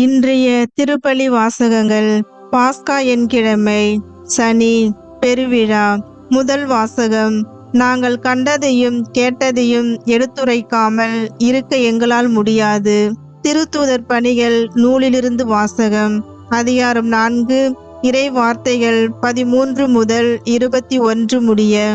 இன்றைய திருப்பலி வாசகங்கள். பாஸ்கா என்கிழமை, சனி, பெருவிழா. முதல் வாசகம். நாங்கள் கண்டதையும் கேட்டதையும் எடுத்துரைக்காமல் இருக்க எங்களால் முடியாது. திருத்தூதர் பணிகள் நூலிலிருந்து வாசகம். அதிகாரம் 4, இறை வார்த்தைகள் 13 முதல் 21 முடிய.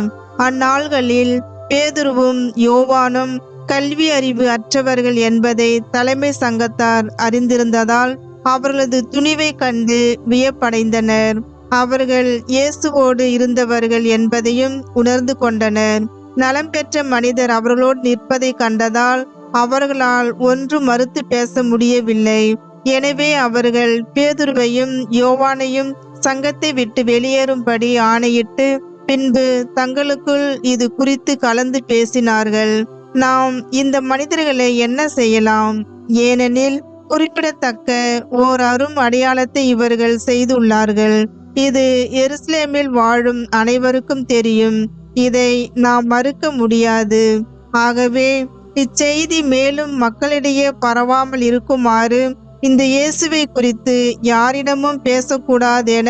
அந்நாள்களில் பேதுருவும் யோவானும் கல்வி அறிவு அற்றவர்கள் என்பதை தலைமை சங்கத்தார் அறிந்திருந்ததால் அவர்களது துணிவை கண்டு வியப்படைந்தனர். அவர்கள் இயேசுவோடு இருந்தவர்கள் என்பதையும் உணர்ந்து கொண்டனர். நலம் பெற்ற மனிதர் அவர்களோடு நிற்பதை கண்டதால் அவர்களால் ஒன்று மறுத்து பேச முடியவில்லை. எனவே அவர்கள் பேதுருவையும் யோவானையும் சங்கத்தை விட்டு வெளியேறும்படி ஆணையிட்டு பின்பு தங்களுக்குள் இது குறித்து கலந்து பேசினார்கள். நாம் இந்த மனிதர்களை என்ன செய்யலாம்? ஏனெனில் குறிப்பிடத்தக்க ஓர் அரும் அடையாளத்தை இவர்கள் செய்துள்ளார்கள். இது எருசலேமில் வாழும் அனைவருக்கும் தெரியும். இதை நாம் மறுக்க முடியாது. ஆகவே இச்செய்தி மேலும் மக்களிடையே பரவாமல் இருக்குமாறு இந்த இயேசுவை குறித்து யாரிடமும் பேசக்கூடாதென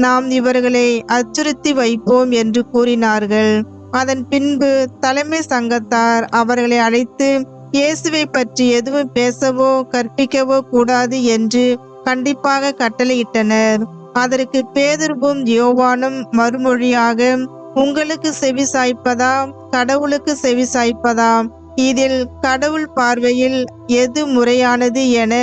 நாம் இவர்களை அச்சுறுத்தி வைப்போம் என்று கூறினார்கள். அதன் பின்பு தலைமை சங்கத்தார் அவர்களை அழைத்து இயேசுவை பற்றி எதுவும் பேசவோ கற்பிக்கவோ கூடாது என்று கண்டிப்பாக கட்டளையிட்டனர். அதற்கு பேதுருவும் யோவானும் மறுமொழியாக, உங்களுக்கு செவி சாய்ப்பதா கடவுளுக்கு செவி சாய்ப்பதா? இதில் கடவுள் பார்வையில் எது முறையானது என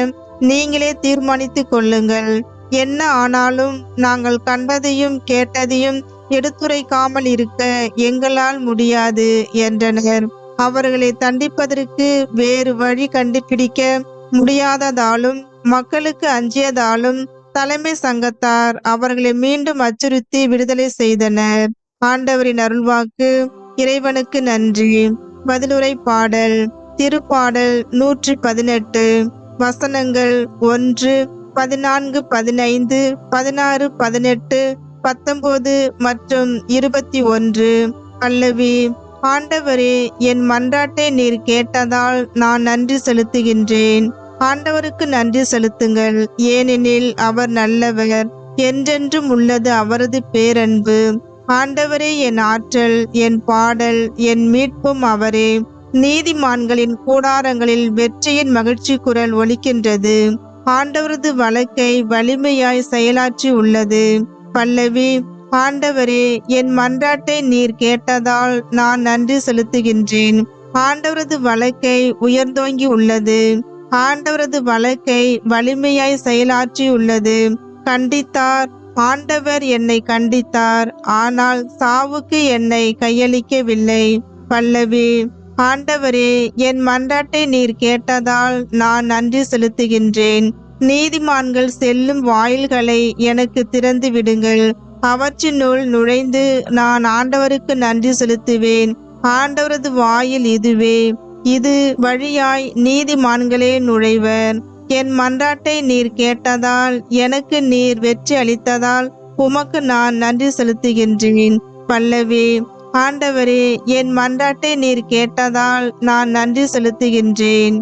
நீங்களே தீர்மானித்து கொள்ளுங்கள். என்ன ஆனாலும் நாங்கள் கண்டதையும் கேட்டதையும் எடுத்துரைக்காமல் இருக்க எங்களால் முடியாது என்றனர். அவர்களை தண்டிப்பதற்கு வேறு வழி கண்டுபிடிக்க முடியாததாலும் மக்களுக்கு அஞ்சியதாலும் தலைமை சங்கத்தார் அவர்களை மீண்டும் அச்சுறுத்தி விடுதலை செய்தனர். ஆண்டவரின் அருள்வாக்கு. இறைவனுக்கு நன்றி. பதிலுரை பாடல். திருப்பாடல் 118. வசனங்கள் 1, 14, 15, 16, 18, 19 மற்றும் 21. பல்லவி. ஆண்டவரே, என் மன்றாட்டை நீர் கேட்டதால் நான் நன்றி செலுத்துகின்றேன். ஆண்டவருக்கு நன்றி செலுத்துங்கள், ஏனெனில் அவர் நல்லவர், என்றென்றும் உள்ளது அவரது பேரன்பு. ஆண்டவரே என் ஆற்றல், என் பாடல், என் மீட்பும் அவரே. நீதிமான்களின் கூடாரங்களில் வெற்றியின் மகிழ்ச்சி குரல் ஒலிக்கின்றது. ஆண்டவரது வழக்கை வலிமையாய் செயலாற்றி உள்ளது. பல்லவி. ஆண்டவரே, என் மன்றாட்டை நீர் கேட்டதால் நான் நன்றி செலுத்துகின்றேன். ஆண்டவரது வழக்கை உயர்ந்தோங்கி உள்ளது. ஆண்டவரது வழக்கை வலிமையாய் செயலாற்றி உள்ளது. கண்டித்தார். ஆண்டவர் என்னை கண்டித்தார், ஆனால் சாவுக்கு என்னை கையளிக்கவில்லை. பல்லவி. ஆண்டவரே, என் மன்றாட்டை நீர் கேட்டதால் நான் நன்றி செலுத்துகின்றேன். நீதிமான்கள் செல்லும் வாயில்களை எனக்கு திறந்து விடுங்கள். அவற்றினுள் நுழைந்து நான் ஆண்டவருக்கு நன்றி செலுத்துவேன். ஆண்டவரது வாயில் இதுவே. இது வழியாய் நீதிமான்களே நுழைவர். என் மன்றாட்டை நீர் கேட்டதால் எனக்கு நீர் வெற்றி அளித்ததால் உமக்கு நான் நன்றி செலுத்துகின்றேன். பல்லவி. ஆண்டவரே, என் மன்றாட்டை நீர் கேட்டதால் நான் நன்றி செலுத்துகின்றேன்.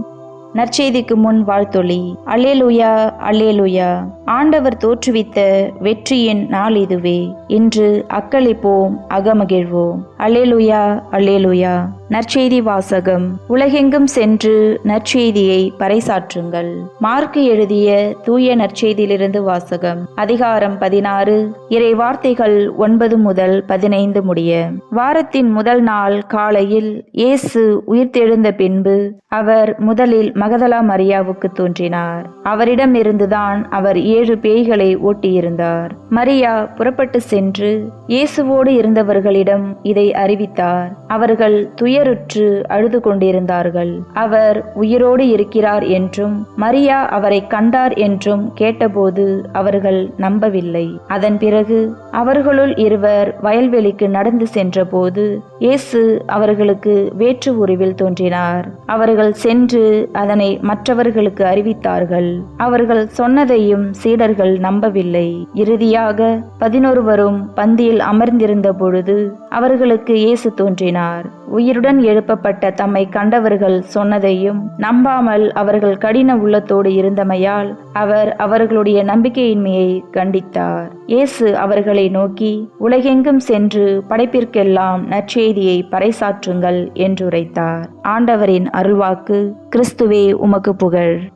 நற்செய்திக்கு முன் வாழ்த்தொலி. அல்லேலூயா, அல்லேலூயா. ஆண்டவர் தோற்றுவித்த வெற்றியின் நாள் இதுவே. இன்று அக்களிப்போம், அகமகிழ்வோம். அல்லேலூயா, அல்லேலூயா. நற்செய்தி வாசகம். உலகெங்கும் சென்று நற்செய்தியை பறைசாற்றுங்கள். மார்க்கு எழுதிய தூய நற்செய்தியிலிருந்து வாசகம். அதிகாரம் 16, இறை வார்த்தைகள் 9 முதல் 15 முடிய. வாரத்தின் முதல் நாள் காலையில் இயேசு உயிர்த்தெழுந்த பின்பு அவர் முதலில் மகதலா மரியாவுக்கு தோன்றினார். அவரிடம் இருந்துதான் அவர் 7 பேய்களை ஓட்டியிருந்தார். மரியா புறப்பட்டு சென்று இயேசுவோடு இருந்தவர்களிடம் இதை அறிவித்தார். அவர்கள் துயருற்று அழுது கொண்டிருந்தார்கள். அவர் உயிரோடு இருக்கிறார் என்றும் மரியா அவரை கண்டார் என்றும் கேட்டபோது அவர்கள் நம்பவில்லை. அதன் பிறகு அவர்களுள் இருவர் வயல்வெளிக்கு நடந்து சென்றபோது இயேசு அவர்களுக்கு வேற்று உருவில் தோன்றினார். அவர்கள் சென்று அதனை மற்றவர்களுக்கு அறிவித்தார்கள். அவர்கள் சொன்னதையும் சீடர்கள் நம்பவில்லை. இறுதியாக 11 பந்தியில் அமர்ந்திருந்த பொழுது அவர்களுக்கு இயேசு தோன்றினார். உயிருடன் உயிருடன் எழுப்பப்பட்ட தம்மை கண்டவர்கள் சொன்னதையும் நம்பாமல் அவர்கள் கடின உள்ளத்தோடு இருந்தமையால் அவர் அவர்களுடைய நம்பிக்கையின்மையை கண்டித்தார். இயேசு அவர்களை நோக்கி, உலகெங்கும் சென்று படைப்பிற்கெல்லாம் நற்செய்தியை பறைசாற்றுங்கள் என்றுரைத்தார். ஆண்டவரின் அருள்வாக்கு. கிறிஸ்துவே உமக்கு புகழ்.